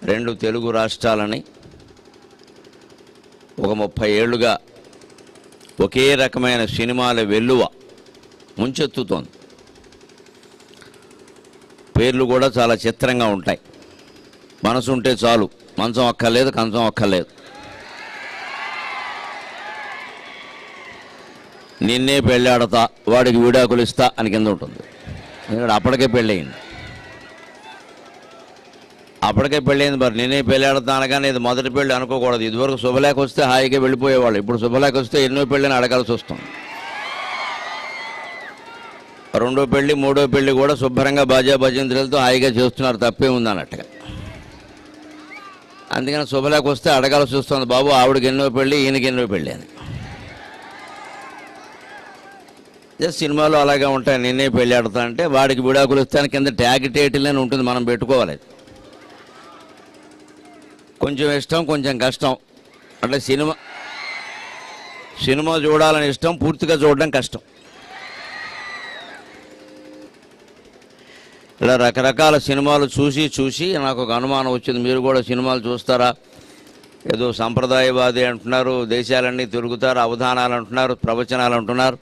2 తెలుగు రాష్ట్రాలని ఒక 30 ఏళ్లుగా ఒకే రకమైన సినిమాల వెల్లువ ముంచెత్తుతోంది. పేర్లు కూడా చాలా చిత్రంగా ఉంటాయి. మనసు ఉంటే చాలు, మంచం అక్కర్లేదు, కంచం అక్కర్లేదు. నిన్నే పెళ్ళాడతా, వాడికి విడాకులు ఇస్తా అని కింద ఉంటుంది. ఎందుకంటే అప్పటికే పెళ్ళయింది. మరి నిన్నే పెళ్ళాడతా అనగానే ఇది మొదటి పెళ్ళి అనుకోకూడదు. ఇదివరకు శుభలేఖ వస్తే హాయిగా వెళ్ళిపోయేవాళ్ళు. ఇప్పుడు శుభలేఖ వస్తే ఎన్నో పెళ్ళని అడగాల్సి వస్తుంది. 2వ పెళ్ళి 3వ పెళ్ళి కూడా శుభ్రంగా బాజా భజంత్రులతో హాయిగా చేస్తున్నారు, తప్పే ఉంది అన్నట్టుగా. అందుకని శుభలేఖ వస్తే అడగాల్సి వస్తుంది, బాబు ఆవిడకి ఎన్నో పెళ్ళి, ఈయనకి ఎన్నో పెళ్ళి అని. సినిమాలో అలాగే ఉంటాయి. నిన్నే పెళ్ళాడతా అంటే వాడికి విడాకులు ఇస్తాను కింద ట్యాగ్ టైటిల్ అని ఉంటుంది, మనం పెట్టుకోవాలి. కొంచెం ఇష్టం, కొంచెం కష్టం. అంటే సినిమా చూడాలని ఇష్టం, పూర్తిగా చూడడం కష్టం. ఇలా రకరకాల సినిమాలు చూసి నాకు ఒక అనుమానం వచ్చింది. మీరు కూడా సినిమాలు చూస్తారా? ఏదో సంప్రదాయవాది అంటున్నారు, దేశాలన్నీ తిరుగుతారు, అవధానాలు అంటున్నారు, ప్రవచనాలు అంటున్నారు.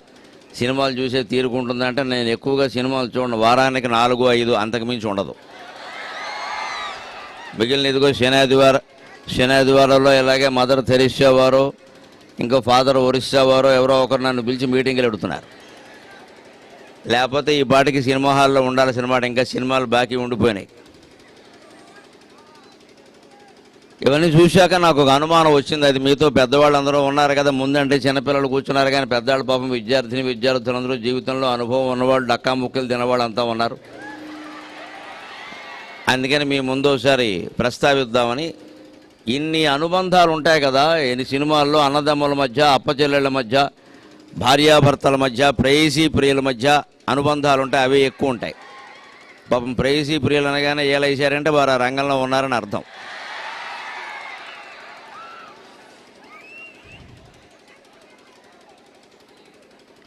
సినిమాలు చూసే తీరుకుంటుందంటే నేను ఎక్కువగా సినిమాలు చూడను. వారానికి 4-5 అంతకుమించి ఉండదు. మిగిలిన ఇదిగో శనాదివారంలో ఇలాగే మదర్ తెరిసా వారు, ఇంకో ఫాదర్ ఒరిస్సా వారు ఎవరో ఒకరు నన్ను పిలిచి మీటింగ్లు పెడుతున్నారు. లేకపోతే ఈ పాటికి సినిమా హాల్లో ఉండాల్సిన మాట, ఇంకా సినిమాలు బాకీ ఉండిపోయినాయి. ఇవన్నీ చూశాక నాకు ఒక అనుమానం వచ్చింది. అది మీతో పెద్దవాళ్ళు అందరూ ఉన్నారు కదా, ముందంటే చిన్నపిల్లలు కూర్చున్నారు, కానీ పెద్దవాళ్ళు పాపం విద్యార్థులందరూ జీవితంలో అనుభవం ఉన్నవాళ్ళు, డక్కా ముక్కలు తినవాళ్ళు అంతా ఉన్నారు. అందుకని మీ ముందు ఒకసారి ప్రస్తావిద్దామని. ఇన్ని అనుబంధాలు ఉంటాయి కదా ఎన్ని సినిమాల్లో, అన్నదమ్ముల మధ్య, అప్పచెల్లెళ్ళ మధ్య, భార్యాభర్తల మధ్య, ప్రేయసీ ప్రియుల మధ్య అనుబంధాలు ఉంటాయి. అవే ఎక్కువ ఉంటాయి. పాపం ప్రేయసీ ప్రియులు అనగానే ఏలైశారంటే వారు ఆ రంగంలో ఉన్నారని అర్థం.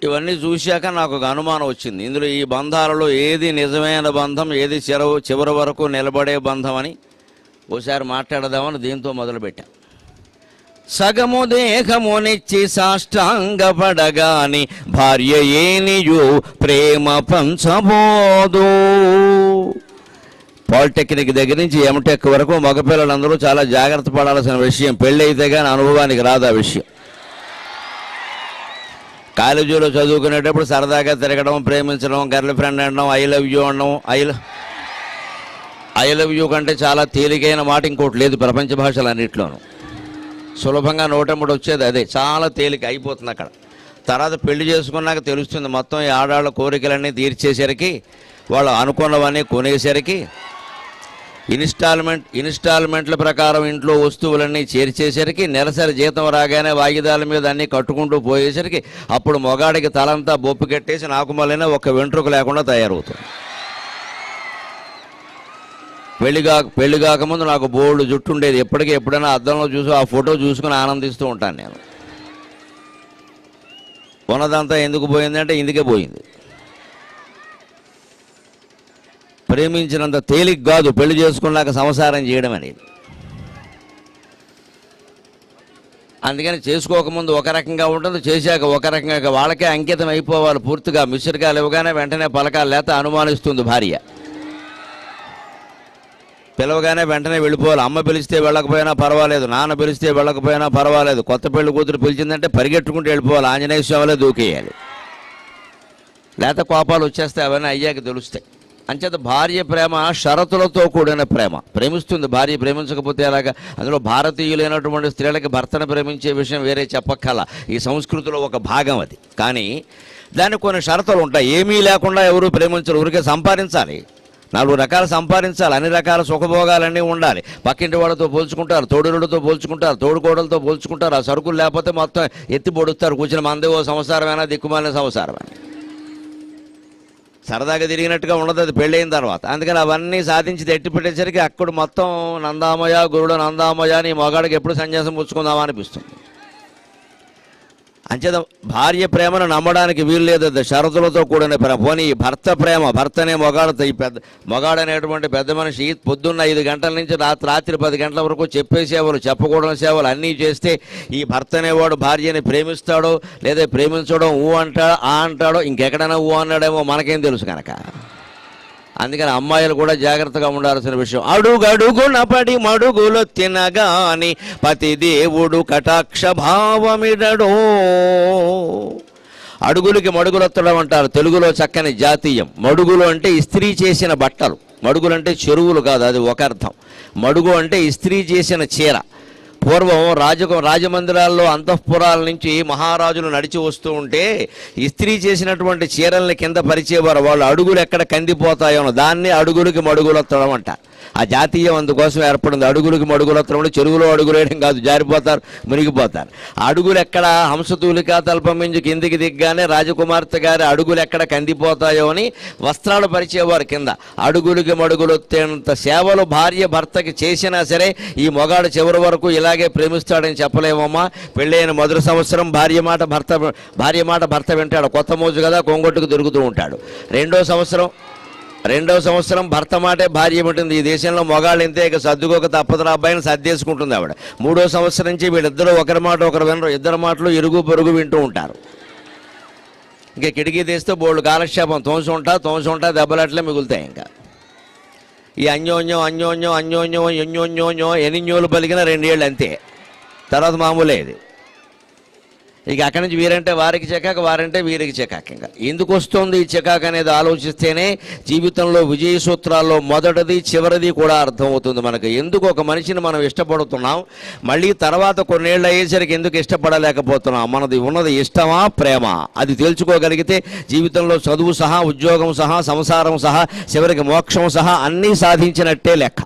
ఇవన్నీ చూశాక నాకు ఒక అనుమానం వచ్చింది. ఇందులో ఈ బంధాలలో ఏది నిజమైన బంధం, ఏది చివరి వరకు నిలబడే బంధం అని ఓసారి మాట్లాడదామని దీంతో మొదలుపెట్టా. సగము దేహమునిచ్చి సాష్టాంగపడగాని భార్య ఏనియు ప్రేమ పంచబోదు. పాలిటెక్నిక్ దగ్గర నుంచి ఎంటెక్ వరకు మగపిల్లలందరూ చాలా జాగ్రత్త పడాల్సిన విషయం. పెళ్ళి అయితే కానీ అనుభవానికి రాదు ఆ విషయం. కాలేజీలో చదువుకునేటప్పుడు సరదాగా తిరగడం, ప్రేమించడం, గర్ల్ ఫ్రెండ్ అనడం, ఐ లవ్ యూ అనడం. ఐ లవ్ యూ కంటే చాలా తేలికైన మాట ఇంకోటి లేదు ప్రపంచ భాషలన్నింటిలోనూ. సులభంగా నోటముడు వచ్చేది అదే, చాలా తేలిక అయిపోతుంది అక్కడ. తర్వాత పెళ్లి చేసుకున్నాక తెలుస్తుంది మొత్తం ఈ ఆడాళ్ళ కోరికలన్నీ తీర్చేసరికి, వాళ్ళు అనుకున్నవన్నీ కొనేసరికి, ఇన్స్టాల్మెంట్ల ప్రకారం ఇంట్లో వస్తువులన్నీ చేర్చేసరికి, నెలసరి జీతం రాగానే వాయిదాల మీద అన్నీ కట్టుకుంటూ పోయేసరికి అప్పుడు మొగాడికి తలంతా బొప్పు కట్టేసి నాకు మళ్ళీ ఒక వెంట్రుక లేకుండా తయారవుతుంది. పెళ్లి కాకముందు నాకు బోల్డ్ జుట్టు ఉండేది. ఎప్పుడైనా అద్దంలో చూసి ఆ ఫోటో చూసుకుని ఆనందిస్తూ ఉంటాను నేను. ఉన్నదంతా ఎందుకు పోయిందంటే ఇందుకే పోయింది. ప్రేమించినంత తేలిక కాదు పెళ్లి చేసుకున్నాక సంసారం చేయడం అనేది. అందుకని చేసుకోకముందు ఒక రకంగా ఉంటుంది, చేశాక ఒక రకంగా. వాళ్ళకే అంకితం అయిపోవాలి పూర్తిగా. మిశ్రికాలు ఇవ్వగానే వెంటనే పలకాలు లేత అనుమానిస్తుంది భార్య. పిలవగానే వెంటనే వెళ్ళిపోవాలి. అమ్మ పిలిస్తే వెళ్ళకపోయినా పర్వాలేదు, నాన్న పిలిస్తే వెళ్ళకపోయినా పర్వాలేదు. కొత్త పెళ్లి కూతురు పిలిచిందంటే పరిగెట్టుకుంటూ వెళ్ళిపోవాలి, ఆంజనేయ స్వామిలో దూకేయాలి. లేత కోపాలు వచ్చేస్తే అవన్నీ అయ్యాక తెలుస్తాయి. అంచేత భార్య ప్రేమ షరతులతో కూడిన ప్రేమ. ప్రేమిస్తుంది భార్య, ప్రేమించకపోతే అలాగా. అందులో భారతీయులైనటువంటి స్త్రీలకి భర్తను ప్రేమించే విషయం వేరే చెప్పక్కల, ఈ సంస్కృతిలో ఒక భాగం అది. కానీ దానికి కొన్ని షరతులు ఉంటాయి. ఏమీ లేకుండా ఎవరు ప్రేమించరు. ఊరికే సంపాదించాలి, 4 రకాలు సంపాదించాలి, అన్ని రకాల సుఖభోగాలన్నీ ఉండాలి. పక్కింటి వాళ్ళతో పోల్చుకుంటారు, తోడులతో పోల్చుకుంటారు, తోడుకోడలతో పోల్చుకుంటారు. ఆ సరుకులు లేకపోతే మొత్తం ఎత్తి పొడుస్తారు. కూర్చుని మందే ఓ సంసారమైనా దిక్కుమాలిన సంసారమైనా. సరదాగా తిరిగినట్టుగా ఉండదు అది పెళ్ళైన తర్వాత. అందుకని అవన్నీ సాధించి ఎట్టి పెట్టేసరికి అక్కడ మొత్తం నందామయ, గురుడు నందామయ అని మగాడికి ఎప్పుడు సన్యాసం పుచ్చుకుందామా అనిపిస్తుంది. అంచేత భార్య ప్రేమను నమ్మడానికి వీలు లేదు, అది షరతులతో కూడిన ప్రేమ. పోనీ ఈ భర్త ప్రేమ, భర్తనే మొగాడుతో ఈ మొగాడనేటువంటి పెద్ద మనిషి పొద్దున్న 5 గంటల నుంచి రాత్రి 10 గంటల వరకు చెప్పే సేవలు, చెప్పకూడని సేవలు అన్నీ చేస్తే ఈ భర్త అనేవాడు భార్యని ప్రేమిస్తాడో లేదా ప్రేమించడం ఊ అంటాడో ఆ అంటాడో, ఇంకెక్కడైనా ఊ అన్నాడేమో మనకేం తెలుసు కనుక. అందుకని అమ్మాయిలు కూడా జాగ్రత్తగా ఉండాల్సిన విషయం. అడుగడుగున పడి మడుగులు తినగాని పతి దేవుడు కటాక్ష భావమిడడో. అడుగులకి మడుగులొత్తడం అంటారు తెలుగులో చక్కని జాతీయం. మడుగులు అంటే ఇస్త్రీ చేసిన బట్టలు, మడుగులు అంటే చెరువులు కాదు, అది ఒక అర్థం. మడుగు అంటే ఇస్త్రీ చేసిన చీర. పూర్వం రాజమందిరాల్లో అంతఃపురాల నుంచి మహారాజులు నడిచి వస్తూ ఉంటే ఇస్త్రీ చేసినటువంటి చీరల్ని కింద పరిచేవారు. వాళ్ళు అడుగులు ఎక్కడ కందిపోతాయో దాన్ని అడుగులకి మడుగులొత్తడం అంట. ఆ జాతీయం అందుకోసం ఏర్పడింది. అడుగులకి మడుగులొత్తడం అంటే చెరువులో అడుగులు వేయడం కాదు, జారిపోతారు, మునిగిపోతారు. అడుగులు ఎక్కడ హంసతూలికా తల్పం మించి కిందికి దిగ్గానే రాజకుమార్తె గారి అడుగులు ఎక్కడ కందిపోతాయో అని వస్త్రాలు పరిచేవారు కింద. అడుగులకి మడుగులొత్తేంత సేవలు భార్య భర్తకి చేసినా సరే ఈ మొగాడు చివరి వరకు ఇలాగే ప్రేమిస్తాడని చెప్పలేమమ్మా. పెళ్ళైన మొదటి సంవత్సరం భార్య మాట భర్త వింటాడు, కొత్త మోజు కదా, కొంగొట్టుకు దొరుకుతూ ఉంటాడు. రెండో సంవత్సరం భర్త మాటే భార్య ఉంటుంది. ఈ దేశంలో మొగాళ్ళు ఇంతే, ఇక సర్దుకోక తప్పదురా అబ్బాయిని సర్దేసుకుంటుంది ఆవిడ. 3వ సంవత్సరం నుంచి వీళ్ళిద్దరూ ఒకరి మాట ఒకరు వినరు, ఇద్దరు మాటలు ఇరుగు పొరుగు వింటూ ఉంటారు. ఇంకా కిటికీ తీస్తే బోళ్ళు కాలక్షేపం, తోంసుంటా దెబ్బలట్లే మిగులుతాయి. ఇంకా ఈ అన్యోన్యం ఎనిన్యోలు పలికిన 2 ఏళ్ళు అంతే, తర్వాత మామూలే ఇది. ఇక అక్కడి నుంచి వీరంటే వారికి చికాకు, వారంటే వీరికి చికాకు. ఇంకా ఎందుకు వస్తుంది ఈ చికాకు అనేది ఆలోచిస్తేనే జీవితంలో విజయ సూత్రాల్లో మొదటిది చివరిది కూడా అర్థమవుతుంది మనకు. ఎందుకు ఒక మనిషిని మనం ఇష్టపడుతున్నాం, మళ్ళీ తర్వాత కొన్నేళ్ళు అయ్యేసరికి ఎందుకు ఇష్టపడలేకపోతున్నాం, మనది ఉన్నది ఇష్టమా ప్రేమ, అది తేల్చుకోగలిగితే జీవితంలో చదువు సహా, ఉద్యోగం సహా, సంసారం సహా, చివరికి మోక్షం సహా అన్నీ సాధించినట్టే లెక్క.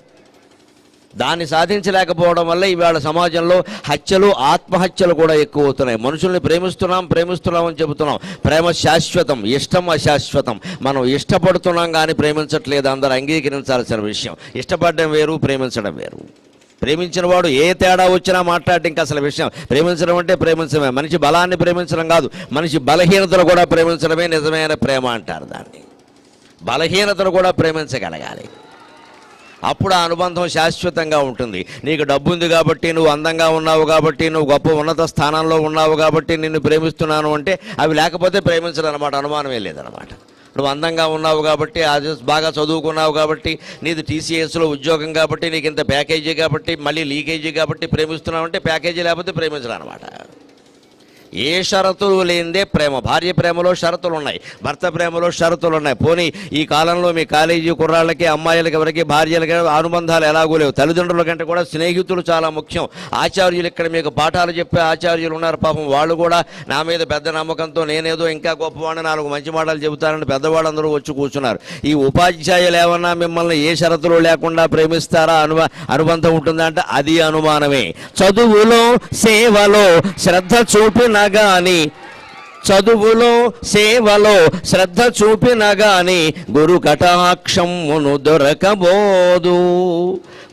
దాన్ని సాధించలేకపోవడం వల్ల ఇవాళ సమాజంలో హత్యలు, ఆత్మహత్యలు కూడా ఎక్కువ అవుతున్నాయి. మనుషుల్ని ప్రేమిస్తున్నాం అని చెబుతున్నాం. ప్రేమ శాశ్వతం, ఇష్టం అశాశ్వతం. మనం ఇష్టపడుతున్నాం కానీ ప్రేమించట్లేదు, అందరూ అంగీకరించాల్సిన విషయం. ఇష్టపడడం వేరు, ప్రేమించడం వేరు. ప్రేమించిన వాడు ఏ తేడా వచ్చినా మాట్లాడటం ఇంకా అసలు విషయం. ప్రేమించడం అంటే ప్రేమించడమే, మనిషి బలాన్ని ప్రేమించడం కాదు, మనిషి బలహీనతలు కూడా ప్రేమించడమే నిజమైన ప్రేమ అంటారు దాన్ని. బలహీనతను కూడా ప్రేమించగలగాలి, అప్పుడు ఆ అనుబంధం శాశ్వతంగా ఉంటుంది. నీకు డబ్బు ఉంది కాబట్టి, నువ్వు అందంగా ఉన్నావు కాబట్టి, నువ్వు గొప్ప ఉన్నత స్థానంలో ఉన్నావు కాబట్టి నిన్ను ప్రేమిస్తున్నాను అంటే అవి లేకపోతే ప్రేమించడం అనమాట, అనుమానమే లేదనమాట. నువ్వు అందంగా ఉన్నావు కాబట్టి, బాగా చదువుకున్నావు కాబట్టి, నీది TCSలో ఉద్యోగం కాబట్టి, నీకు ఇంత ప్యాకేజీ కాబట్టి, మళ్ళీ లీకేజీ కాబట్టి ప్రేమిస్తున్నావు అంటే ప్యాకేజీ లేకపోతే ప్రేమించడం అనమాట. ఏ షరతులు లేనిదే ప్రేమ. భార్య ప్రేమలో షరతులు ఉన్నాయి, భర్త ప్రేమలో షరతులు ఉన్నాయి. పోనీ ఈ కాలంలో మీ కాలేజీ కుర్రాళ్ళకి, అమ్మాయిలకి, ఎవరికి భార్యలకి అనుబంధాలు ఎలాగూ లేవు. తల్లిదండ్రుల కంటే కూడా స్నేహితులు చాలా ముఖ్యం. ఆచార్యులు, ఇక్కడ మీకు పాఠాలు చెప్పే ఆచార్యులు ఉన్నారు పాపం, వాళ్ళు కూడా నా మీద పెద్ద నమ్మకంతో నేనేదో ఇంకా గొప్పవాడిని 4 మంచి మాటలు చెబుతారని పెద్దవాళ్ళందరూ వచ్చి కూర్చున్నారు. ఈ ఉపాధ్యాయులు ఏమన్నా మిమ్మల్ని ఏ షరతులు లేకుండా ప్రేమిస్తారా, అనుబంధం ఉంటుందా అంటే అది అనుమానమే. చదువులో సేవలో శ్రద్ధ చూపిన గాని, చదువులో సేవలో శ్రద్ధ చూపిన గాని గురు కటాక్షమును దొరకబోదు.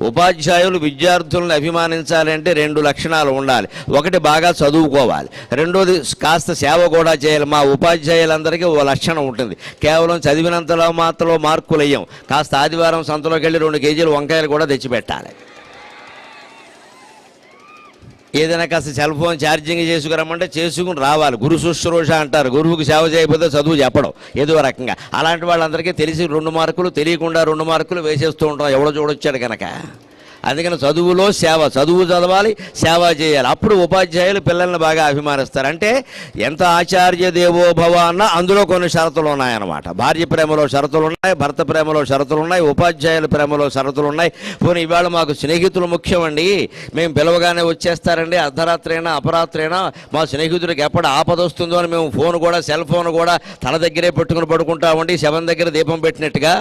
ఉపాధ్యాయులు విద్యార్థులను అభిమానించాలంటే 2 లక్షణాలు ఉండాలి. ఒకటి, బాగా చదువుకోవాలి. రెండోది, కాస్త సేవ కూడా చేయాలి. మా ఉపాధ్యాయులందరికీ ఓ లక్షణం ఉంటుంది, కేవలం చదివినంతలో మాత్రం మార్కులు వేయం. కాస్త ఆదివారం సంతలోకి వెళ్ళి 2 కేజీలు వంకాయలు కూడా తెచ్చిపెట్టాలి. ఏదైనా కాస్త సెల్ ఫోన్ ఛార్జింగ్ చేసుకురమ్మంటే చేసుకుని రావాలి. గురు శుశ్రూష అంటారు, గురువుకి సేవ చేయకపోతే చదువు చెప్పడం ఏదో రకంగా. అలాంటి వాళ్ళందరికీ తెలిసి 2 మార్కులు, తెలియకుండా 2 మార్కులు వేసేస్తూ ఉంటాం, ఎవడో చూడొచ్చాడు కనుక. అందుకని చదువులో సేవ, చదువు చదవాలి, సేవ చేయాలి. అప్పుడు ఉపాధ్యాయులు పిల్లల్ని బాగా అభిమానిస్తారు. అంటే ఎంత ఆచార్య దేవో భవ అన్న అందులో కొన్ని షరతులు ఉన్నాయన్నమాట. భార్య ప్రేమలో షరతులు ఉన్నాయి, భర్త ప్రేమలో షరతులు ఉన్నాయి, ఉపాధ్యాయుల ప్రేమలో షరతులు ఉన్నాయి. పోనీ ఇవాళ మాకు స్నేహితులు ముఖ్యమండి, మేము పిలవగానే వచ్చేస్తారండి, అర్ధరాత్రి అయినా అపరాత్రి అయినా మా స్నేహితుడికి ఎప్పుడు ఆపద వస్తుందో అని మేము ఫోన్ కూడా, సెల్ ఫోన్ కూడా తల దగ్గరే పెట్టుకుని పడుకుంటామండి. శవం దగ్గర దీపం పెట్టినట్టుగా.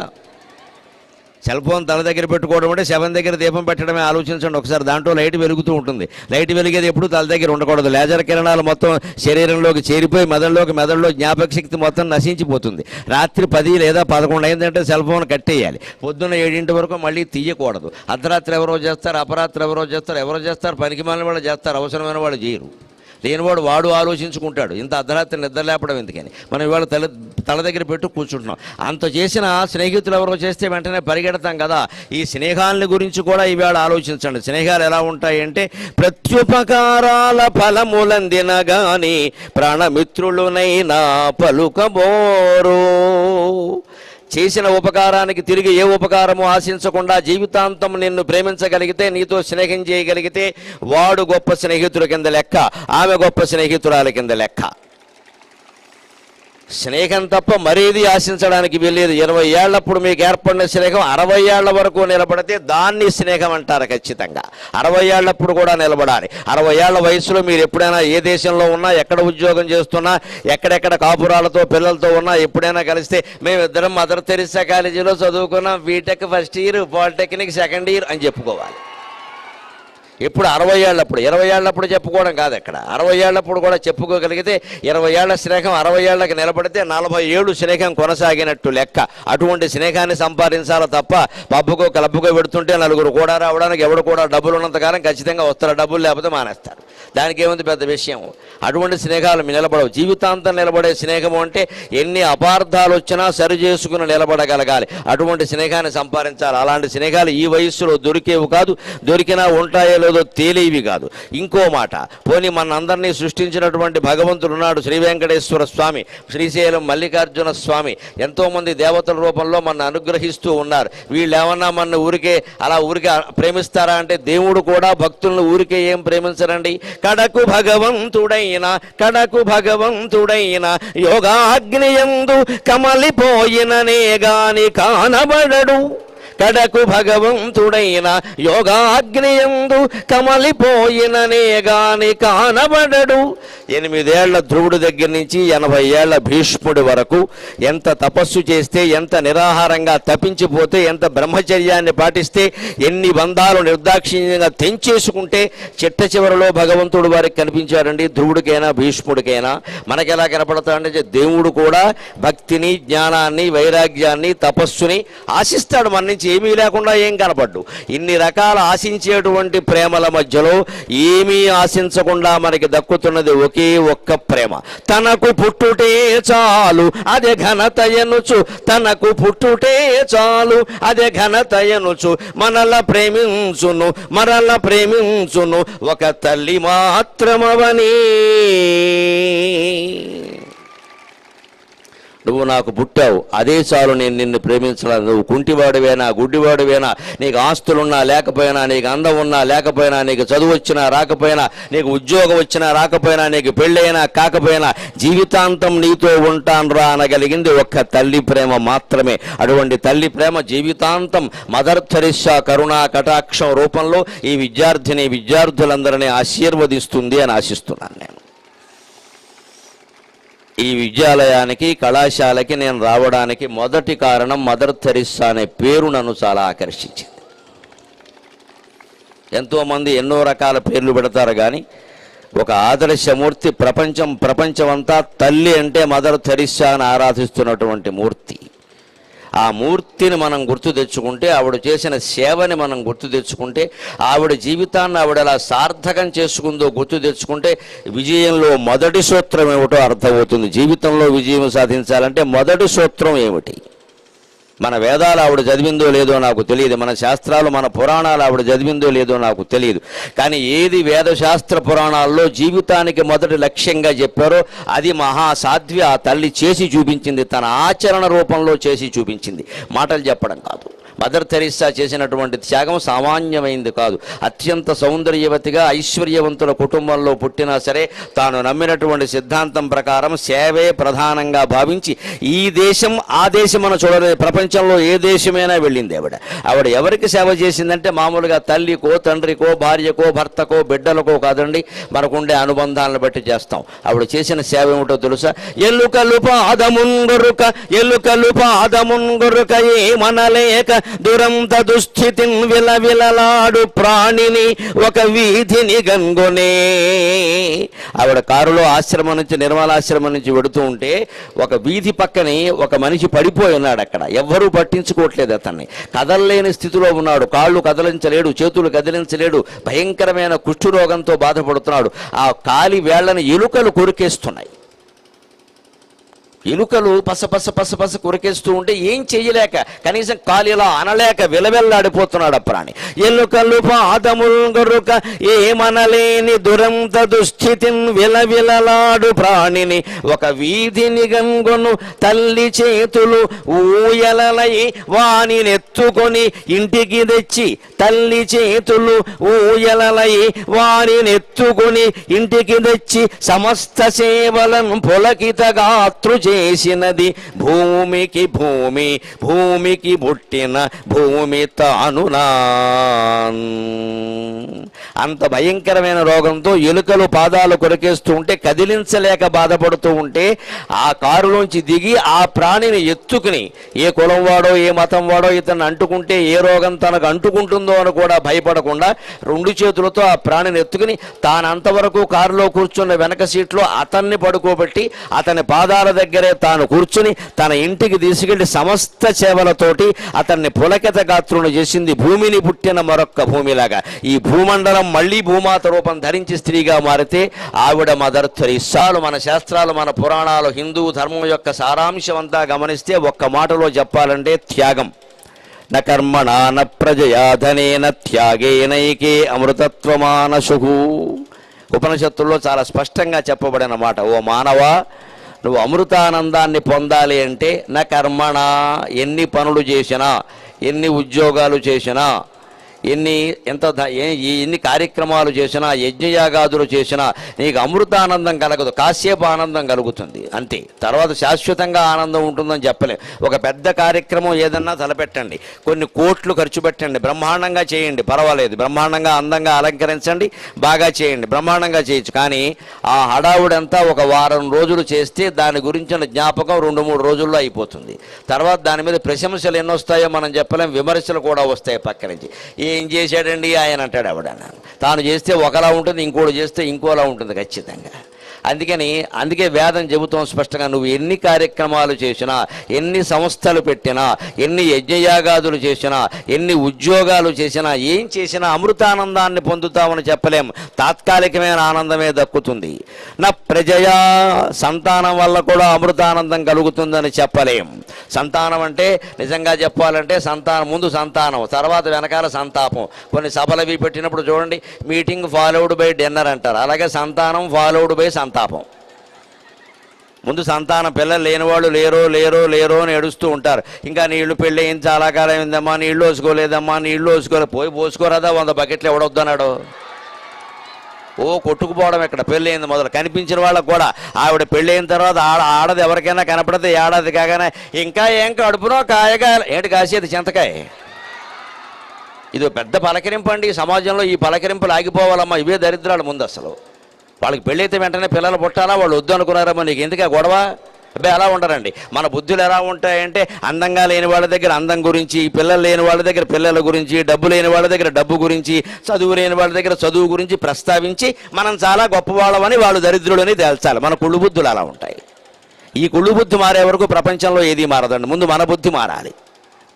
సెల్ ఫోన్ తల దగ్గర పెట్టుకోవడం అంటే శవం దగ్గర దీపం పెట్టడమే. ఆలోచించండి ఒకసారి. దాంట్లో లైట్ వెలుగుతూ ఉంటుంది, లైట్ వెలిగేది ఎప్పుడు తల దగ్గర ఉండకూడదు. లేజర్ కిరణాలు మొత్తం శరీరంలోకి చేరిపోయి మెదడులో జ్ఞాపక శక్తి మొత్తం నశించిపోతుంది. రాత్రి 10 లేదా 11 అయిందంటే సెల్ ఫోన్ కట్టేయాలి. పొద్దున్న 7 వరకు మళ్ళీ తీయకూడదు. అర్ధరాత్రి ఎవరో చేస్తారు, అపరాత్రి ఎవరో చేస్తారు, పనికిమాలిన వాళ్ళు చేస్తారు, అవసరమైన వాళ్ళు చేయరు. లేనివాడు వాడు ఆలోచించుకుంటాడు. ఇంత అర్ధరాత్రి నిద్ర లేపడం ఎందుకని మనం ఇవాళ తల దగ్గర పెట్టు కూర్చుంటున్నాం. అంత చేసిన స్నేహితులు ఎవరో చేస్తే వెంటనే పరిగెడతాం కదా. ఈ స్నేహాలని గురించి కూడా ఈవేళ ఆలోచించండి. స్నేహాలు ఎలా ఉంటాయంటే, ప్రత్యుపకారాల ఫలములందిన గాని ప్రాణమిత్రులునైనా పలుకబోరు. చేసిన ఉపకారానికి తిరిగి ఏ ఉపకారము ఆశించకుండా జీవితాంతం నిన్ను ప్రేమించగలిగితే, నీతో స్నేహం చేయగలిగితే వాడు గొప్ప స్నేహితుల కింద లెక్క, ఆమె గొప్ప స్నేహితురాల కింద లెక్క. స్నేహం తప్ప మరేది ఆశించడానికి వెళ్ళేది. 20 ఏళ్లప్పుడు మీకు ఏర్పడిన స్నేహం 60 ఏళ్ల వరకు నిలబడితే దాన్ని స్నేహం అంటారు ఖచ్చితంగా. 60 ఏళ్లప్పుడు కూడా నిలబడాలి. 60 ఏళ్ల వయసులో మీరు ఎప్పుడైనా ఏ దేశంలో ఉన్నా, ఎక్కడ ఉద్యోగం చేస్తున్నా, ఎక్కడెక్కడ కాపురాలతో పిల్లలతో ఉన్నా, ఎప్పుడైనా కలిస్తే మేమిద్దరం మదర్ తెరిసా కాలేజీలో చదువుకున్నాం, BTech first year, polytechnic second year అని చెప్పుకోవాలి. ఇప్పుడు 60 ఏళ్ళప్పుడు, 20 ఏళ్ళప్పుడు చెప్పుకోవడం కాదు. ఎక్కడ 60 ఏళ్ళప్పుడు కూడా చెప్పుకోగలిగితే 20 ఏళ్ల స్నేహం 60 ఏళ్ళకి నిలబడితే 40 ఏళ్ళు స్నేహం కొనసాగినట్టు లెక్క. అటువంటి స్నేహాన్ని సంపాదించాలి తప్ప పబ్బుకో క్లబ్కో పెడుతుంటే నలుగురు కూడా రావడానికి ఎవడు కూడా డబ్బులు ఉన్నంతకాలం ఖచ్చితంగా వస్తారు, డబ్బులు లేకపోతే మానేస్తారు. దానికి ఏముంది పెద్ద విషయం. అటువంటి స్నేహాలు నిలబడవు. జీవితాంతం నిలబడే స్నేహము అంటే ఎన్ని అపార్థాలు వచ్చినా సరి చేసుకుని నిలబడగలగాలి. అటువంటి స్నేహాన్ని సంపాదించాలి. అలాంటి స్నేహాలు ఈ వయస్సులో దొరికేవి కాదు, దొరికినా ఉంటాయో లేదో తేలేవి కాదు. ఇంకో మాట, పోనీ మనందరినీ సృష్టించినటువంటి భగవంతుడు ఉన్నాడు, శ్రీ వెంకటేశ్వర స్వామి, శ్రీశైలం మల్లికార్జున స్వామి, ఎంతోమంది దేవతల రూపంలో మన అనుగ్రహిస్తూ ఉన్నారు. వీళ్ళు ఏమన్నా మన ఊరికే ప్రేమిస్తారా అంటే, దేవుడు కూడా భక్తులను ఊరికే ఏం ప్రేమించరండి. కడకు భగవంతుడైన యోగాగ్నియందు కమలిపోయిననే గాని కానబడడు. కడకు భగవంతుడైన యోగాగ్నియందు కమలిపోయిననే గాని కానబడడు. 8 ఏళ్ల ధ్రువుడి దగ్గర నుంచి 80 ఏళ్ల భీష్ముడి వరకు ఎంత తపస్సు చేస్తే, ఎంత నిరాహారంగా తపించిపోతే, ఎంత బ్రహ్మచర్యాన్ని పాటిస్తే, ఎన్ని బంధాలు నిర్దాక్షిణ్యంగా తెంచేసుకుంటే చిట్ట చివరిలో భగవంతుడు వారికి కనిపించాడండి. ధ్రువుడికైనా భీష్ముడికైనా మనకెలా కనపడతాడంటే, దేవుడు కూడా భక్తిని, జ్ఞానాన్ని, వైరాగ్యాన్ని, తపస్సుని ఆశిస్తాడు. మన నుంచి ఏమీ లేకుండా ఏం కనపడ్డు. ఇన్ని రకాల ఆశించేటువంటి ప్రేమల మధ్యలో ఏమీ ఆశించకుండా మనకి దక్కుతున్నది ఒకే ఒక్క ప్రేమ. తనకు పుట్టుటే చాలు అదే ఘనతయనుచు, తనకు పుట్టుటే చాలు అదే ఘనతయనుచు, మరల ప్రేమించును ఒక తల్లి మాత్రమవని. నువ్వు నాకు పుట్టావు, అదే చాలు నేను నిన్ను ప్రేమించలేదు. నువ్వు కుంటివాడివేనా, గుడ్డివాడివేనా, నీకు ఆస్తులున్నా లేకపోయినా, నీకు అందం ఉన్నా లేకపోయినా, నీకు చదువు వచ్చినా రాకపోయినా, నీకు ఉద్యోగం వచ్చినా రాకపోయినా, నీకు పెళ్ళైనా కాకపోయినా, జీవితాంతం నీతో ఉంటానురా అనగలిగింది ఒక్క తల్లి ప్రేమ మాత్రమే. అటువంటి తల్లి ప్రేమ జీవితాంతం మదర్ తెరిసా కరుణా కటాక్షం రూపంలో ఈ విద్యార్థులందరినీ ఆశీర్వదిస్తుంది అని ఆశిస్తున్నాను నేను. ఈ విద్యాలయానికి, కళాశాలకి నేను రావడానికి మొదటి కారణం మదర్ తెరిసా అనే పేరు నన్ను చాలా ఆకర్షించింది. ఎంతోమంది ఎన్నో రకాల పేర్లు పెడతారు, కానీ ఒక ఆదర్శమూర్తి, ప్రపంచమంతా తల్లి అంటే మదర్ తెరిసా అని ఆరాధిస్తున్నటువంటి మూర్తి. ఆ మూర్తిని మనం గుర్తు తెచ్చుకుంటే, ఆవిడ చేసిన సేవని మనం గుర్తు తెచ్చుకుంటే, ఆవిడ జీవితాన్ని ఆవిడ ఎలా సార్థకం చేసుకుందో గుర్తు తెచ్చుకుంటే, విజయంలో మొదటి సూత్రం ఏమిటో అర్థమవుతుంది. జీవితంలో విజయం సాధించాలంటే మొదటి సూత్రం ఏమిటి? మన వేదాలు ఆవిడ చదివిందో లేదో నాకు తెలియదు, మన శాస్త్రాలు, మన పురాణాలు ఆవిడ చదివిందో లేదో నాకు తెలియదు. కానీ ఏది వేదశాస్త్ర పురాణాల్లో జీవితానికి మొదటి లక్ష్యంగా చెప్పారో అది మహాసాధ్వి ఆ తల్లి చేసి చూపించింది. తన ఆచరణ రూపంలో చేసి చూపించింది, మాటలు చెప్పడం కాదు. మదర్ తెరిసా చేసినటువంటి త్యాగం సామాన్యమైంది కాదు. అత్యంత సౌందర్యవతిగా ఐశ్వర్యవంతుల కుటుంబంలో పుట్టినా సరే, తాను నమ్మినటువంటి సిద్ధాంతం ప్రకారం సేవే ప్రధానంగా భావించి ఈ దేశం ఆ దేశం అని చూడలేదు, ప్రపంచంలో ఏ దేశమైనా వెళ్ళింది ఆవిడ. ఎవరికి సేవ చేసిందంటే మామూలుగా తల్లికో, తండ్రికో, భార్యకో, భర్తకో, బిడ్డలకో కాదండి, మనకుండే అనుబంధాలను బట్టి చేస్తాం. ఆవిడ చేసిన సేవ ఏమిటో తెలుసా? ఎల్లుకలు పాదముంగొరుక ఏమనలేక దురంత దుస్థితిన్ విలవిలలాడు ప్రాణిని ఒక వీధిని గంగొనే. ఆవిడ కారులో ఆశ్రమం నుంచి, నిర్మలాశ్రమం నుంచి వెడుతూ ఉంటే ఒక వీధి పక్కని ఒక మనిషి పడిపోయి ఉన్నాడు. అక్కడ ఎవ్వరూ పట్టించుకోవట్లేదు అతన్ని. కదలలేని స్థితిలో ఉన్నాడు. కాళ్ళు కదిలించలేడు, చేతులు కదిలించలేడు. భయంకరమైన కుష్ఠరోగంతో బాధపడుతున్నాడు. ఆ కాలి వేళ్లను ఎలుకలు కొరికేస్తున్నాయి. ఎలుకలు పస కొరికేస్తూ ఉంటే ఏం చెయ్యలేక, కనీసం కాలిలా అనలేక విలవెల్లాడిపోతున్నాడు ఆ ప్రాణి. ఎలుకలు పాదముల్ గొరుక ఏమనలేని దురంత దుస్థితిన్ విలవిలలాడు ప్రాణిని ఒక వీధిని గంగొను తల్లి చేతులు ఊయలలై వానినెత్తుకొని ఇంటికి తెచ్చి, తల్లి చేతులు ఊయలలై వానినెత్తుకొని ఇంటికి తెచ్చి సమస్త సేవలను పులకిత గాత్రు చేసినది భూమికి భూమి, భూమికి పుట్టిన భూమి తానునా. అంత భయంకరమైన రోగంతో ఎలుకలు పాదాలు కొరికేస్తూ ఉంటే, కదిలించలేక బాధపడుతూ ఉంటే, ఆ కారులోంచి దిగి ఆ ప్రాణిని ఎత్తుకుని, ఏ కులం వాడో ఏ మతం వాడో ఇతన్ని అంటుకుంటే ఏ రోగం తనకు అంటుకుంటుందో అని కూడా భయపడకుండా 2 చేతులతో ఆ ప్రాణిని ఎత్తుకుని తానంతవరకు కారులో కూర్చున్న వెనక సీట్లో అతన్ని పడుకోబెట్టి అతని పాదాల దగ్గరే తాను కూర్చుని తన ఇంటికి తీసుకెళ్లి సమస్త సేవలతోటి అతన్ని పులకిత గాత్రుని చేసింది. భూమిని పుట్టిన మరొక్క భూమిలాగా ఈ భూమండలం మళ్ళీ భూమాత రూపం ధరించి స్త్రీగా మారితే ఆవిడ మదర్ తెరీసాలు. మన శాస్త్రాలు, మన పురాణాలు, హిందూ ధర్మం యొక్క సారాంశం అంతా గమనిస్తే ఒక్క మాటలో చెప్పాలంటే త్యాగం. న కర్మణా న ప్రజయా ధనేన త్యాగేనైకే అమృతత్వమానశు. ఉపనిషత్తుల్లో చాలా స్పష్టంగా చెప్పబడిన మాట. ఓ మానవా, నువ్వు అమృతానందాన్ని పొందాలి అంటే నా కర్మణ, ఎన్ని పనులు చేసినా, ఎన్ని ఉద్యోగాలు చేసినా, ఎన్ని కార్యక్రమాలు చేసినా, యజ్ఞయాగాదులు చేసినా నీకు అమృతానందం కలగదు. కాసేపు ఆనందం కలుగుతుంది అంతే. తర్వాత శాశ్వతంగా ఆనందం ఉంటుందని చెప్పలేం. ఒక పెద్ద కార్యక్రమం ఏదన్నా తలపెట్టండి, కొన్ని కోట్లు ఖర్చు పెట్టండి, బ్రహ్మాండంగా చేయండి, పర్వాలేదు, బ్రహ్మాండంగా అందంగా అలంకరించండి, బాగా చేయండి, బ్రహ్మాండంగా చేయొచ్చు. కానీ ఆ హడావుడంతా ఒక వారం రోజులు చేస్తే దాని గురించిన జ్ఞాపకం 2-3 రోజుల్లో అయిపోతుంది. తర్వాత దాని మీద ప్రశంసలు ఎన్ని వస్తాయో మనం చెప్పలేం, విమర్శలు కూడా వస్తాయి పక్క నుంచి. ఏం చేశాడండి ఆయన అంటాడు ఆవిడ. తాను చేస్తే ఒకలా ఉంటుంది, ఇంకోటి చేస్తే ఇంకోలా ఉంటుంది ఖచ్చితంగా. అందుకే వేదం చెబుతాం స్పష్టంగా, నువ్వు ఎన్ని కార్యక్రమాలు చేసినా, ఎన్ని సంస్థలు పెట్టినా, ఎన్ని యజ్ఞయాగాదులు చేసినా, ఎన్ని ఉద్యోగాలు చేసినా, ఏం చేసినా అమృతానందాన్ని పొందుతామని చెప్పలేం. తాత్కాలికమైన ఆనందమే దక్కుతుంది. నా ప్రజయా, సంతానం వల్ల కూడా అమృతానందం కలుగుతుందని చెప్పలేం. సంతానం అంటే నిజంగా చెప్పాలంటే ముందు సంతానం, తర్వాత వెనకాల సంతాపం. కొన్ని సభలు పెట్టినప్పుడు చూడండి, మీటింగ్ ఫాలోడ్ బై డిన్నర్ అంటారు. అలాగే సంతానం ఫాలోడ్ బై సంతాపం. ముందు సంతానం, పిల్లలు లేనివాళ్ళు లేరో అని ఏడుస్తూ ఉంటారు. ఇంకా నీళ్లు పెళ్ళి అయింది, చాలా కాలం అయిందమ్మా, నీళ్లు వేసుకోలేదమ్మా, నీళ్లు వేసుకోలేదు. పోయి పోసుకోరాదా, 100 బకెట్లు ఎవడొద్దన్నాడు. కొట్టుకుపోవడం ఇక్కడ. పెళ్ళి అయింది మొదలు కనిపించిన వాళ్ళకు కూడా. ఆవిడ పెళ్ళి అయిన తర్వాత ఆడది ఎవరికైనా కనపడితే ఏడాది కాగానే ఇంకా ఏం కడుపునో కాయగా ఏంటి కాసేది చింతకాయ. ఇది పెద్ద పలకరింపు అండి సమాజంలో. ఈ పలకరింపులు ఆగిపోవాలమ్మా. ఇవే దరిద్రాలు ముందు. అసలు వాళ్ళకి పెళ్ళి అయితే వెంటనే పిల్లలు పుట్టాలా, వాళ్ళు వద్దు అనుకున్నారమ్మా, నీకు ఎందుకే గొడవ? అబ్బాయి అలా ఉండరండి. మన బుద్ధులు ఎలా ఉంటాయంటే, అందంగా లేని వాళ్ళ దగ్గర అందం గురించి, పిల్లలు లేని వాళ్ళ దగ్గర పిల్లల గురించి, డబ్బు లేని వాళ్ళ దగ్గర డబ్బు గురించి, చదువు లేని వాళ్ళ దగ్గర చదువు గురించి ప్రస్తావించి మనం చాలా గొప్పవాళ్ళమని, వాళ్ళు దరిద్రులని తేల్చాలి. మన కుళ్ళు బుద్ధులు అలా ఉంటాయి. ఈ కుళ్ళు బుద్ధి మారే వరకు ప్రపంచంలో ఏదీ మారదండి. ముందు మన బుద్ధి మారాలి.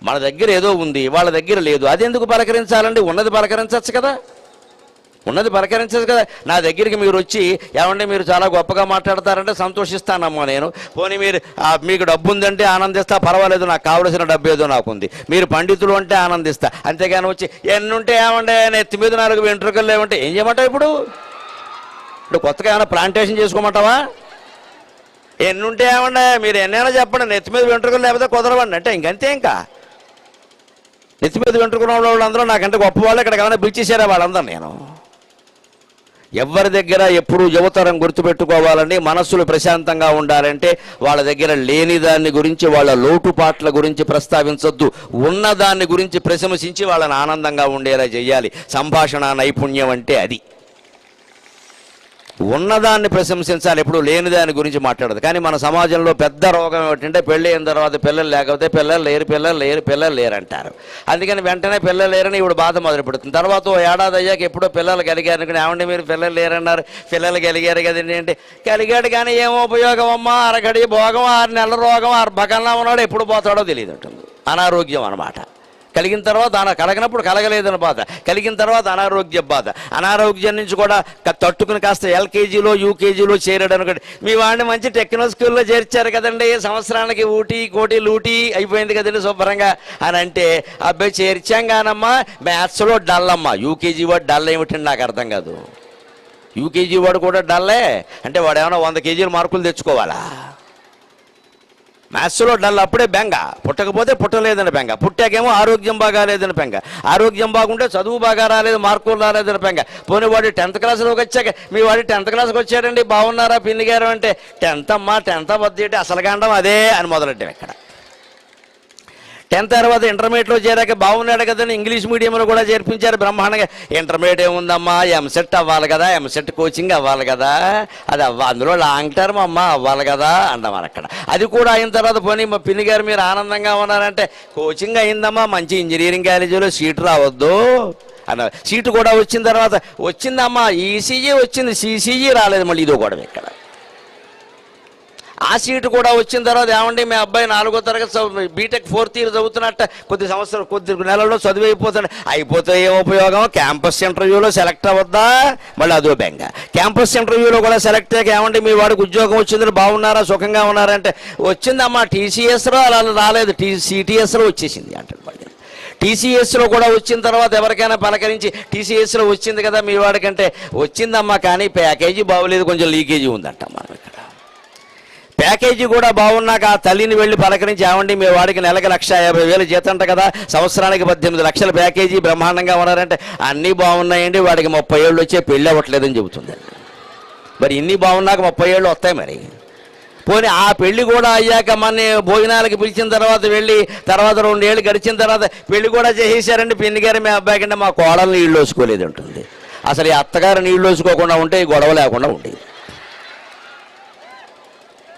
మన దగ్గర ఏదో ఉంది, వాళ్ళ దగ్గర లేదు. అది ఎందుకు పలకరించాలండి? ఉన్నది పలకరించవచ్చు కదా. నా దగ్గరికి మీరు వచ్చి, ఏమంటే మీరు చాలా గొప్పగా మాట్లాడతారంటే సంతోషిస్తానమ్మా నేను. పోనీ మీకు డబ్బు ఉందంటే ఆనందిస్తా, పర్వాలేదు, నాకు కావలసిన డబ్బు ఏదో నాకుంది. మీరు పండితులు అంటే ఆనందిస్తా. అంతేగాని వచ్చి ఎన్నుంటే ఏమంటే నెత్తి మీద 4 వెంట్రుకలు లేవంటే ఏం చేయమంటావు? ఇప్పుడు కొత్తగా ఏమైనా ప్లాంటేషన్ చేసుకోమంటావా? ఎన్నుంటే ఏమంటే మీరు ఎన్నైనా చెప్పండి, నెత్తి మీద వెంట్రుకలు లేకపోతే కుదరవండి అంటే ఇంకంతే. ఇంకా నెత్తి మీద వెంట్రుకున్న వాళ్ళందరూ నాకంటే గొప్ప వాళ్ళు. ఇక్కడ ఏమైనా పిలిచేశారా వాళ్ళందరూ? నేను ఎవరి దగ్గర ఎప్పుడు యువతరం గుర్తుపెట్టుకోవాలని, మనస్సులు ప్రశాంతంగా ఉండాలంటే వాళ్ళ దగ్గర లేని దాన్ని గురించి, వాళ్ళ లోటుపాట్ల గురించి ప్రస్తావించొద్దు. ఉన్నదాన్ని గురించి ప్రశంసించి వాళ్ళని ఆనందంగా ఉండేలా చేయాలి. సంభాషణ నైపుణ్యం అంటే అది. ఉన్నదాన్ని ప్రశంసించాలి, ఎప్పుడు లేని దాని గురించి మాట్లాడదు. కానీ మన సమాజంలో పెద్ద రోగం ఏమిటంటే పెళ్ళి అయిన తర్వాత పిల్లలు లేకపోతే పిల్లలు లేరు అంటారు. అందుకని వెంటనే పిల్లలు లేరని ఇప్పుడు బాధ మొదలు పెడుతుంది. తర్వాత ఓ ఏడాది అయ్యాక ఎప్పుడో పిల్లలు కలిగారు అనుకుని, ఏమండి మీరు పిల్లలు లేరన్నారు, పిల్లలు కలిగారు కదండి అంటే, కలిగాడు కానీ ఏమో ఉపయోగం అమ్మా, అరగడి భోగం, 6 నెలల రోగం, 6 బకంలా ఉన్నాడు, ఎప్పుడు పోతాడో తెలియదు ఉంటుంది. అనారోగ్యం అన్నమాట. కలిగిన తర్వాత కలగనప్పుడు కలగలేదని బాధ, కలిగిన తర్వాత అనారోగ్య బాధ. అనారోగ్యం నుంచి కూడా తట్టుకుని కాస్త ఎల్కేజీలో యూకేజీలో చేరాడు అనుకోండి, మీ వాడిని మంచి టెక్నో స్కూల్లో చేర్చారు కదండి, సంవత్సరానికి ఊటీ కోటి లూటీ అయిపోయింది కదండి శుభ్రంగా అని అంటే, అబ్బాయి చేర్చాం కానమ్మా మ్యాథ్స్లో డల్ అమ్మా. యూకేజీ వాడు డల్ ఏమిటండి నాకు అర్థం కాదు. యూకేజీ వాడు కూడా డల్లే అంటే వాడు ఏమైనా 100 కేజీల మార్కులు తెచ్చుకోవాలా? మ్యాథ్స్లో డల్ అప్పుడే బెంగ, పుట్టకపోతే పుట్టలేదని బెంగ, పుట్టాకేమో ఆరోగ్యం బాగా లేదని బెంగ, ఆరోగ్యం బాగుంటే చదువు బాగా రాలేదు, మార్కులు రాలేదని బెంగ. పోనీ వాడు 10th క్లాస్లోకి వచ్చాక, మీ వాడు 10th క్లాస్కి వచ్చాడండి బాగున్నారా పిన్ని గారు అంటే, 10th అమ్మా 10th వద్దేటి అసలు గండం అదే అని మొదలెట్టాం ఇక్కడ. 10th తర్వాత ఇంటర్మీడియట్లో చేరాక బాగున్నాడు కదండి, ఇంగ్లీష్ మీడియంలో కూడా చేర్పించారు బ్రహ్మాండంగా. ఇంటర్మీడియట్ ఏముందమ్మా, ఎంసెట్ అవ్వాలి కదా, ఎంసెట్ కోచింగ్ అవ్వాలి కదా, అది అందులో లాంగ్ టర్మ్ అమ్మా అవ్వాలి కదా అన్నమాట అక్కడ. అది కూడా అయిన తర్వాత పోనీ మా పిన్ని గారు మీరు ఆనందంగా ఉన్నారంటే, కోచింగ్ అయిందమ్మా మంచి ఇంజనీరింగ్ కాలేజీలో సీటు రావద్దు అన్న. సీటు కూడా వచ్చిన తర్వాత వచ్చిందమ్మా ఈసీజీ వచ్చింది, సిసిజీ రాలేదు, మళ్ళీ ఇదో గొడవ ఇక్కడ. ఆ సీటు కూడా వచ్చిన తర్వాత ఏమండి మీ అబ్బాయి 4వ తరగతి బీటెక్ 4th ఇయర్ చదువుతున్నట్ట, కొద్ది నెలల్లో చదువు అయిపోతే ఏం ఉపయోగం, క్యాంపస్ ఇంటర్వ్యూలో సెలెక్ట్ అవ్వద్దా, మళ్ళీ అదో బెంగ. క్యాంపస్ ఇంటర్వ్యూలో కూడా సెలెక్ట్ అయ్యాక ఏమండి మీ వాడికి ఉద్యోగం వచ్చిందని బాగున్నారా సుఖంగా ఉన్నారంటే, వచ్చిందమ్మా టీసీఎస్లో అలా రాలేదు, సిటీఎస్లో వచ్చేసింది అంటాడు మళ్ళీ. టీసీఎస్లో కూడా వచ్చిన తర్వాత ఎవరికైనా పలకరించి టీసీఎస్లో వచ్చింది కదా మీ వాడికంటే, వచ్చిందమ్మా కానీ ప్యాకేజీ బాగోలేదు, కొంచెం లీకేజీ ఉందంట. మనం ఇక్కడ ప్యాకేజీ కూడా బాగున్నాక ఆ తల్లిని వెళ్ళి పలకరించి, ఏమండి మీ వాడికి నెలకి 1,50,000 జీతం అంట కదా, సంవత్సరానికి 18 లక్షల ప్యాకేజీ బ్రహ్మాండంగా ఉన్నారంటే, అన్నీ బాగున్నాయండి వాడికి 30 ఏళ్ళు వచ్చే పెళ్ళి అవ్వట్లేదని చెబుతుందండి. మరి ఇన్ని బాగున్నాక 30 ఏళ్ళు వస్తాయి మరి. పోనీ ఆ పెళ్లి కూడా అయ్యాక మన భోజనాలకి పిలిచిన తర్వాత వెళ్ళి తర్వాత 2 ఏళ్ళు గడిచిన తర్వాత పెళ్లి కూడా చేసేసారండి పిన్ని గారు మీ అబ్బాయి కంటే, మా కోడలు నీళ్ళు వేసుకోలేదు ఉంటుంది. అసలు ఈ అత్తగారు నీళ్ళు వేసుకోకుండా ఉంటే ఈ గొడవ లేకుండా ఉండేది.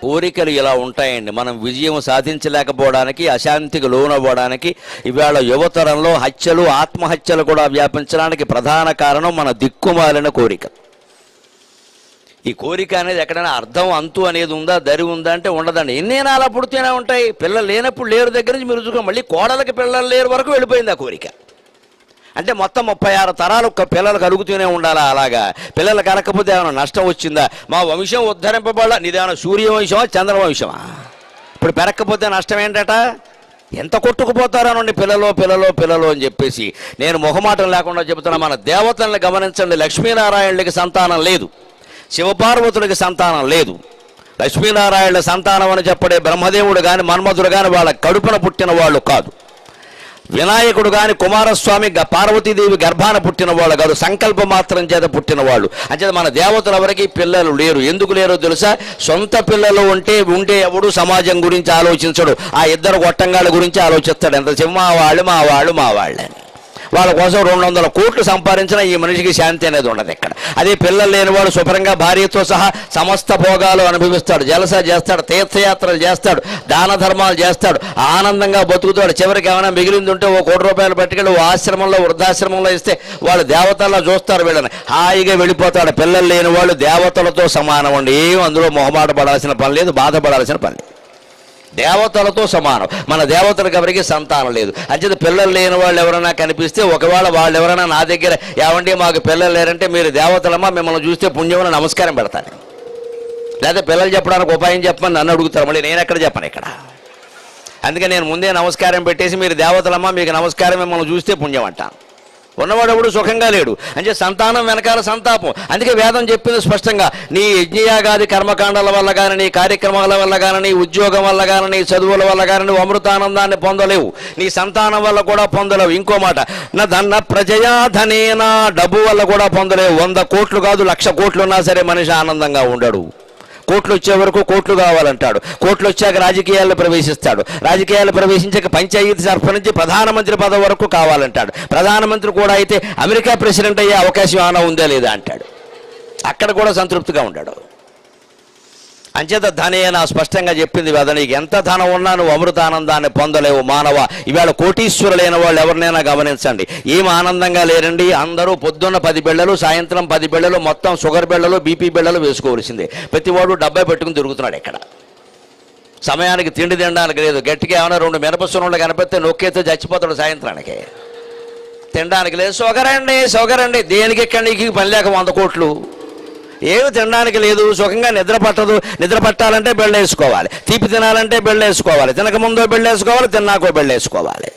కోరికలు ఇలా ఉంటాయండి. మనం విజయం సాధించలేకపోవడానికి, అశాంతికి లోనవ్వడానికి, ఇవాళ యువతరంలో హత్యలు ఆత్మహత్యలు కూడా వ్యాపించడానికి ప్రధాన కారణం మన దిక్కుమాలిన కోరిక. ఈ కోరిక అనేది ఎక్కడైనా అర్థం అంతు అనేది ఉందా, దరి ఉందా అంటే ఉండదండి. ఎన్నేనా అలా పుడుతూనే ఉంటాయి. పిల్లలు లేనప్పుడు లేరు దగ్గర నుంచి మీరు చూసుకో, మళ్ళీ కోడలకి పిల్లలు లేరు వరకు వెళ్ళిపోయింది ఆ కోరిక. అంటే మొత్తం 36 తరాలు పిల్లలు కలుగుతూనే ఉండాలా? అలాగా పిల్లలు కలగకపోతే ఏమైనా నష్టం వచ్చిందా? మా వంశం ఉద్ధరింపబడాల, నీదేమైనా సూర్యవంశమా చంద్రవంశమా? ఇప్పుడు పెరగకపోతే నష్టం ఏంటట? ఎంత కొట్టుకుపోతారనండి పిల్లలు అని చెప్పేసి. నేను మొహమాటం లేకుండా చెబుతున్నా, మన దేవతల్ని గమనించండి. లక్ష్మీనారాయణులకి సంతానం లేదు, శివపార్వతులకి సంతానం లేదు. లక్ష్మీనారాయణుల సంతానం అని చెప్పడే బ్రహ్మదేవుడు కానీ మన్మధుడు కానీ వాళ్ళ కడుపున పుట్టిన వాళ్ళు కాదు. వినాయకుడు కానీ కుమారస్వామి పార్వతీదేవి గర్భాన పుట్టిన వాళ్ళు కాదు, సంకల్ప మాత్రం చేత పుట్టిన వాళ్ళు. అంచేత మన దేవతలు ఎవరికి పిల్లలు లేరు. ఎందుకు లేరో తెలుసా? సొంత పిల్లలు ఉంటే ఎవడు సమాజం గురించి ఆలోచించడు. ఆ 2 గొట్టంగాళ్ళ గురించి ఆలోచిస్తాడు. ఎంత మా వాళ్ళని. వాళ్ళ కోసం 200 కోట్లు సంపాదించిన ఈ మనిషికి శాంతి అనేది ఉండదు ఇక్కడ. అదే పిల్లలు లేనివాడు శుభ్రంగా భార్యతో సహా సమస్త భోగాలు అనుభవిస్తాడు, జలసా చేస్తాడు, తీర్థయాత్రలు చేస్తాడు, దాన ధర్మాలు చేస్తాడు, ఆనందంగా బతుకుతాడు. చివరికి ఏమైనా మిగిలింది ఉంటే 1 కోటి రూపాయలు పట్టుకెళ్ళి ఆశ్రమంలో వృద్ధాశ్రమంలో ఇస్తే వాళ్ళు దేవతల్లో చూస్తారు వీళ్ళని, హాయిగా వెళ్ళిపోతాడు. పిల్లలు లేని వాళ్ళు దేవతలతో సమానం అండి. ఏం అందులో మొహమాట పడాల్సిన పని లేదు, బాధపడాల్సిన పని లేదు. దేవతలతో సమానం. మన దేవతలకు ఎవరికి సంతానం లేదు. అంచేత పిల్లలు లేని వాళ్ళు ఎవరైనా కనిపిస్తే, ఒకవేళ వాళ్ళు ఎవరైనా నా దగ్గర ఏమండి మాకు పిల్లలు లేరంటే, మీరు దేవతలమ్మా మిమ్మల్ని చూస్తే పుణ్యమని నమస్కారం పెడతాను. లేదా పిల్లలు చెప్పడానికి ఉపాయం చెప్పమని నన్ను అడుగుతారు. మళ్ళీ నేను ఎక్కడ చెప్పను ఇక్కడ. అందుకే నేను ముందే నమస్కారం పెట్టేసి, మీరు దేవతలమ్మా మీకు నమస్కారం, మిమ్మల్ని చూస్తే పుణ్యం అంటాను. ఉన్నవాడు ఎవడు సుఖంగా లేడు. అంటే సంతానం వెనకాల సంతాపం. అందుకే వేదం చెప్పింది స్పష్టంగా, నీ యజ్ఞయాగాది కర్మకాండాల వల్ల కానీ, నీ కార్యక్రమాల వల్ల కానీ, నీ ఉద్యోగం వల్ల కానీ, నీ చదువుల వల్ల కానీ నువ్వు అమృతానందాన్ని పొందలేవు. నీ సంతానం వల్ల కూడా పొందలేవు. ఇంకో మాట, నా ప్రజయా ధనేనా, డబ్బు వల్ల కూడా పొందలేవు. 100 కోట్లు కాదు 1,00,000 కోట్లు ఉన్నా సరే మనిషి ఆనందంగా ఉండడు. కోట్లు వచ్చే వరకు కోట్లు కావాలంటాడు. కోట్లు వచ్చాక రాజకీయాల్లో ప్రవేశిస్తాడు. రాజకీయాలు ప్రవేశించాక పంచాయతీ సర్పంచ్ ప్రధానమంత్రి పదవి వరకు కావాలంటాడు. ప్రధానమంత్రి కూడా అయితే అమెరికా ప్రెసిడెంట్ అయ్యే అవకాశం ఏమైనా ఉందా లేదా అంటాడు. అక్కడ కూడా సంతృప్తిగా ఉండాడు. అంచేత ధనేనా స్పష్టంగా చెప్పింది కదా, నీకు ఎంత ధనం ఉన్నా నువ్వు అమృతానందాన్ని పొందలేవు మానవ. ఇవాళ కోటీశ్వరులైన వాళ్ళు ఎవరినైనా గమనించండి, ఏం ఆనందంగా లేరండి. అందరూ పొద్దున్న 10 బిళ్ళలు, సాయంత్రం 10 బిళ్ళలు, మొత్తం షుగర్ బిళ్ళలు, బీపీ బిళ్ళలు వేసుకోవాల్సిందే. ప్రతివాడు డబ్బా పెట్టుకుని తిరుగుతున్నాడు. ఇక్కడ సమయానికి తిండి తినడానికి లేదు. గట్టిగా ఏమైనా 2 మినపసునులు కనిపిస్తే నొక్కేస్తే చచ్చిపోతాడు సాయంత్రానికి. తినడానికి లేదు. షుగర్ అండి దేనికి ఎక్కడ నీకు పని లేక 100 కోట్లు. ఏమి తినడానికి లేదు, సుఖంగా నిద్ర పట్టదు. నిద్ర పట్టాలంటే బెళ్ళేసుకోవాలి, తీపి తినాలంటే బెళ్ళేసుకోవాలి, తినకముందో బెళ్ళేసుకోవాలి, తిన్నాకో బెళ్ళేసుకోవాలి.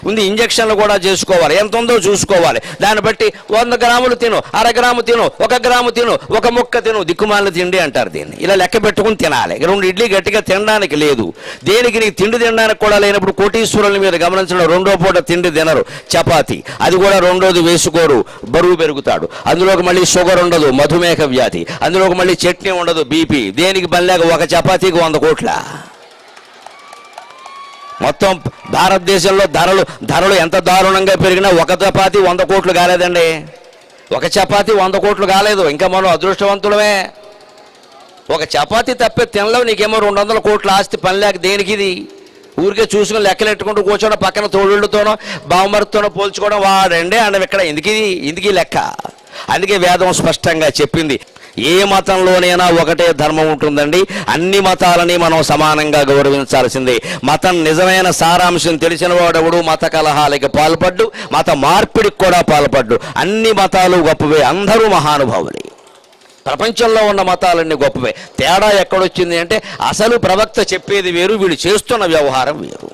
ఉంది ఇంజక్షన్లు కూడా చేసుకోవాలి, ఎంత ఉందో చూసుకోవాలి. దాన్ని బట్టి 100 గ్రాములు తిను, 1/2 గ్రాము తిను, 1 గ్రాము తిను, 1 ముక్క తిను. దిక్కుమాలిన తిండి అంటారు దీన్ని. ఇలా లెక్క పెట్టుకుని తినాలి. 2 ఇడ్లీ గట్టిగా తినడానికి లేదు. దేనికి నీకు తిండి తినడానికి కూడా లేనప్పుడు కోటీశ్వరులు మీరు గమనించడం, 2వ పూట తిండి తినరు, చపాతి. అది కూడా 2వది వేసుకోరు, బరువు పెరుగుతాడు. అందులోకి మళ్ళీ షుగర్ ఉండదు, మధుమేహ వ్యాధి. అందులోకి మళ్ళీ చట్నీ ఉండదు, బీపీ. దేనికి పనిలేక 1 చపాతీకి 100 కోట్ల. మొత్తం భారతదేశంలో ధరలు ఎంత దారుణంగా పెరిగినా 1 చపాతీ 100 కోట్లు కాలేదండి. 1 చపాతీ 100 కోట్లు కాలేదు. ఇంకా మనం అదృష్టవంతులమే. 1 చపాతీ తప్పే తినలేవు. నీకేమో 200 కోట్ల ఆస్తి, పని లేక దేనికి ఇది? ఊరికే చూసుకుని లెక్కలెట్టుకుంటూ కూర్చోవడం, పక్కన తోడుతోనో బావమరితోనో పోల్చుకోవడం. వాడండి అండం ఇక్కడ ఇందుకీ లెక్క. అందుకే వేదం స్పష్టంగా చెప్పింది, ఏ మతంలోనైనా ఒకటే ధర్మం ఉంటుందండి. అన్ని మతాలని మనం సమానంగా గౌరవించాల్సిందే. మతం నిజమైన సారాంశం తెలిసిన వాడెవడు మత కలహాలకి పాల్పడ్డు, మత మార్పిడికి కూడా పాల్పడ్డు. అన్ని మతాలు గొప్పవే, అందరూ మహానుభావులే. ప్రపంచంలో ఉన్న మతాలన్నీ గొప్పవే. తేడా ఎక్కడొచ్చింది అంటే, అసలు ప్రవక్త చెప్పేది వేరు, వీళ్ళు చేస్తున్న వ్యవహారం వేరు.